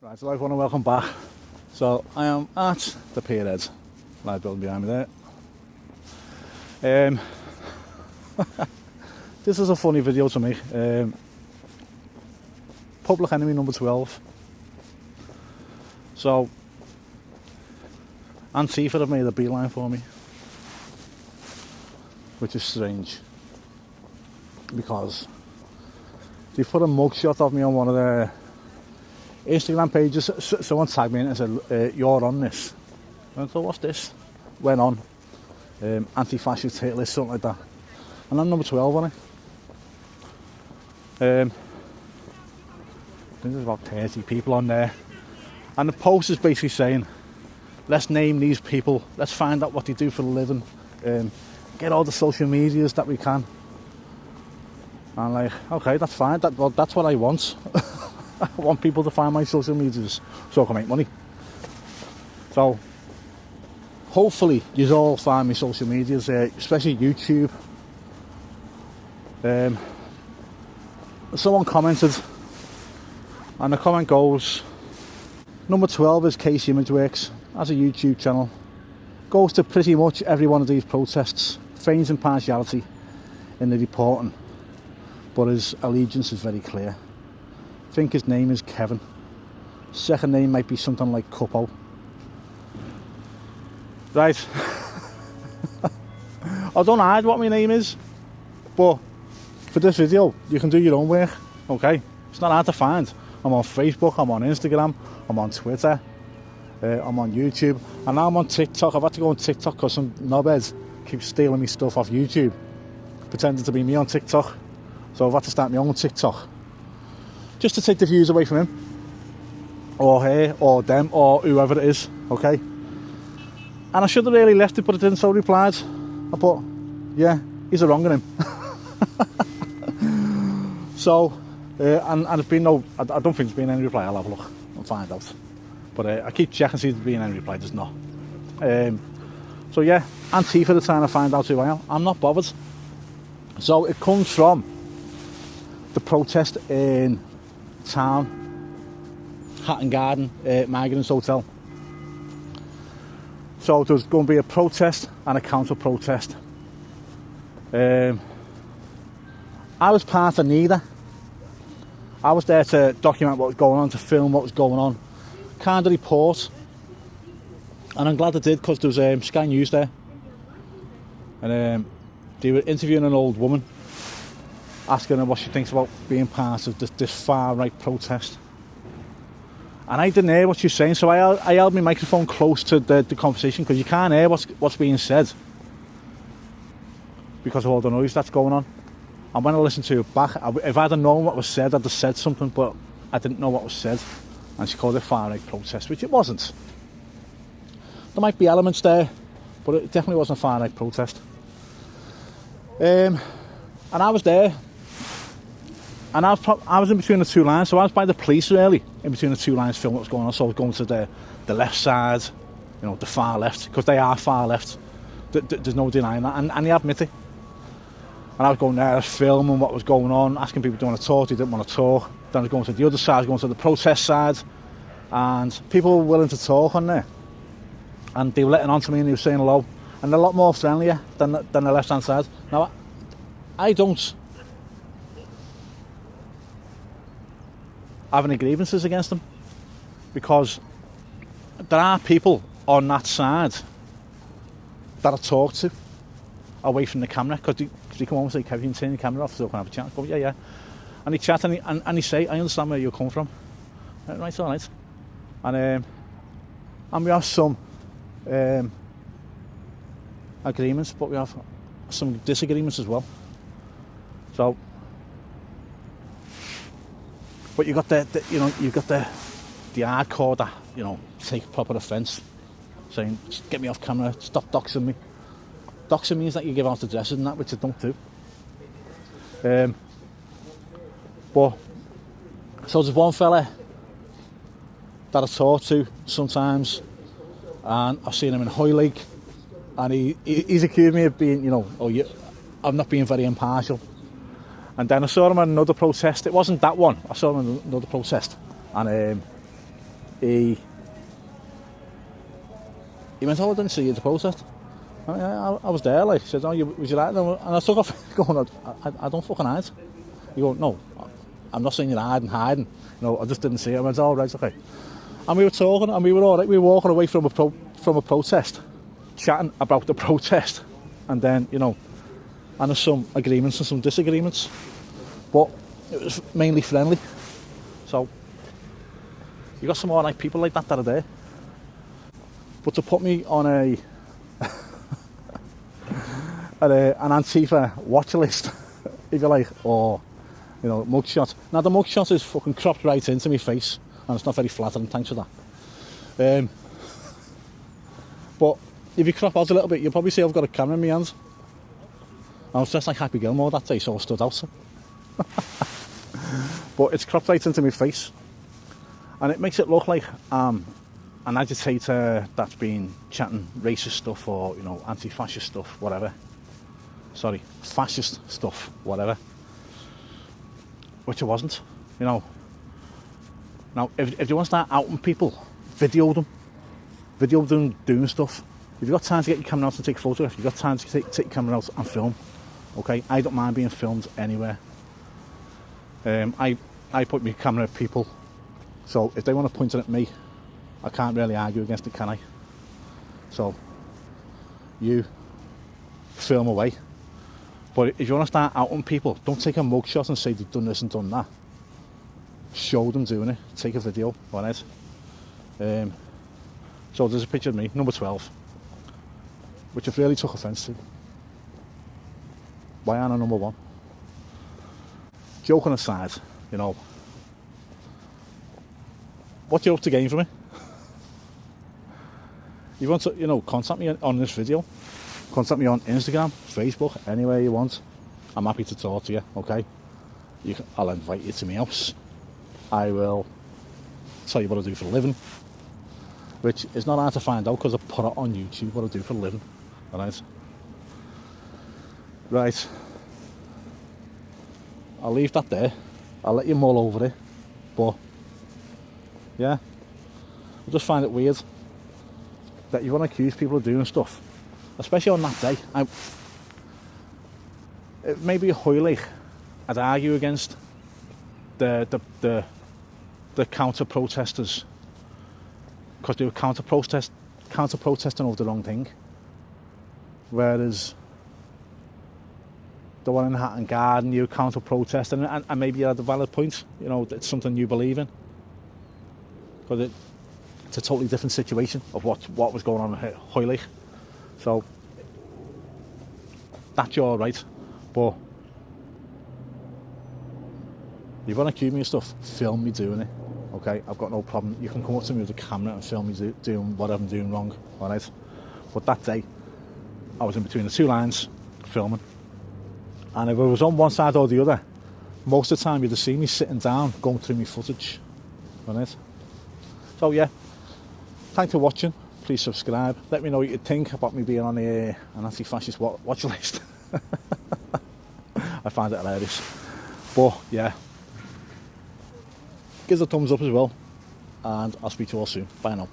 Right, so everyone, and welcome back. So I am at the Pierhead, live building behind me there. This is a funny video to make. Public enemy number 12. So Antifa have made a beeline for me, which is strange because they put a mugshot of me on one of their Instagram pages. Someone tagged me in and said, "You're on this." And I thought, what's this? Went on. Anti-fascist hit list, something like that. And I'm number 12 on it. I think there's about 30 people on there. And the post is basically saying, let's name these people, let's find out what they do for a living, get all the social medias that we can. And I'm like, okay, that's fine, that's what I want. I want people to find my social medias so I can make money. So hopefully you all find my social medias, especially YouTube. Someone commented, and the comment goes, number 12 is Case Imageworks, has a YouTube channel, goes to pretty much every one of these protests, feigns impartiality in the reporting, but his allegiance is very clear. I think his name is Kevin. Second name might be something like Cuppo. Right. I don't hide what my name is, but for this video you can do your own work, okay? It's not hard to find. I'm on Facebook, I'm on Instagram, I'm on Twitter, I'm on YouTube, and now I'm on TikTok. I've had to go on TikTok because some knobheads keep stealing me stuff off YouTube, pretending to be me on TikTok. So I've had to start my own TikTok, just to take the views away from him, or her, or them, or whoever it is, okay? And I should have really left it, but I didn't, so I replied. I put, yeah, he's a wrong on him. So, and there's been no, I don't think there's been any reply. I'll have a look and find out. But I keep checking, see if there's been any reply. There's not. So yeah, Antifa are trying to find out who I am. I'm not bothered. So it comes from the protest in town, Hatton Garden, Migrants Hotel. So there's going to be a protest and a counter protest. I was part of neither. I was there to document what was going on, to film what was going on, kind of report, and I'm glad I did, because there was Sky News there, and they were interviewing an old woman, asking her what she thinks about being part of this far right protest. And I didn't hear what she was saying, so I held my microphone close to the conversation, because you can't hear what's being said because of all the noise that's going on. And when I listened to it back, if I'd have known what was said, I'd have said something, but I didn't know what was said. And she called it far right protest, which it wasn't. There might be elements there, but it definitely wasn't a far right protest. And I was there, and I was in between the two lines, so I was by the police really, in between the two lines, filming what was going on. So I was going to the left side, you know, the far left, because they are far left. There's no denying that, and they admit it. And I was going there, filming what was going on, asking people, do you want to talk, they didn't want to talk. Then I was going to the other side, I was going to the protest side, and people were willing to talk on there. And they were letting on to me, and they were saying hello, and they're a lot more friendlier than the left-hand side. Now, I don't have any grievances against them, because there are people on that side that I talk to away from the camera, because they come home and say, "Kevin, you can turn your camera off so I can have a chat." I go, yeah. And they chat, and they say, "I understand where you're coming from." Right, all right. And we have some agreements, but we have some disagreements as well. So, but you got you've got the hardcore that, you know, take proper offence, saying, "Get me off camera, stop doxing me." Doxing means that you give out addresses and that, which I don't do. But so there's one fella that I talk to sometimes, and I've seen him in Hoylake, and he's accused me of being, you know, I'm not being very impartial. And then I saw him at another protest. It wasn't that one. I saw him at another protest, and he went, oh, I didn't see you at the protest. I was there, like, he said, oh, was you hiding? And I took off going, I don't fucking hide. You go, no, I'm not saying you're hiding. No, I just didn't see it. I went, oh, right, okay. And we were talking, and we were all right. We were walking away from a protest, chatting about the protest. And then, you know, and there's some agreements and some disagreements. But it was mainly friendly. So, you got some more like people like that are there. But to put me on an Antifa watch list, if you like, or, you know, mugshot. Now the mugshot is fucking cropped right into my face, and it's not very flattering, thanks for that. But if you crop out a little bit, you'll probably see I've got a camera in my hands. I was dressed like Happy Gilmore that day, so I stood out. But it's cropped right into my face, and it makes it look like an agitator that's been chatting racist stuff, or, you know, anti-fascist stuff, whatever. Sorry, fascist stuff, whatever. Which I wasn't, you know. Now, if you want to start outing people, video them doing stuff. If you've got time to get your camera out and take a photo, if you've got time to take your camera out and film, okay? I don't mind being filmed anywhere. I put my camera at people, so if they want to point it at me, I can't really argue against it, can I? So, you film away. But if you want to start outing people, don't take a mugshot and say they've done this and done that. Show them doing it. Take a video on it. So there's a picture of me, number 12, which I've really took offence to. Why aren't I number 1? Joking aside, you know, what do you hope to gain from it? You want to, you know, contact me on this video. Contact me on Instagram, Facebook, anywhere you want. I'm happy to talk to you, okay? I'll invite you to my house. I will tell you what I do for a living, which is not hard to find out because I put it on YouTube, what I do for a living, alright? Right. I'll leave that there. I'll let you mull over it, but yeah, I just find it weird that you want to accuse people of doing stuff, especially on that day. It may be a hoylich. I'd argue against the counter-protesters, because they were counter-protesting over the wrong thing, whereas the one in Hatton Garden, you counter-protesting, and maybe you had a valid point, you know, it's something you believe in, because it's a totally different situation of what was going on at Hoylich. So that's your right, but if you want to accuse me of stuff, film me doing it, okay? I've got no problem. You can come up to me with a camera and film me doing what I'm doing wrong, alright? But that day, I was in between the two lines, filming. And if I was on one side or the other, most of the time you'd have seen me sitting down, going through my footage, alright? So yeah, thanks for watching. Please subscribe. Let me know what you think about me being on an anti-fascist watch list. I find it hilarious. But yeah, give us a thumbs up as well, and I'll speak to you all soon. Bye now.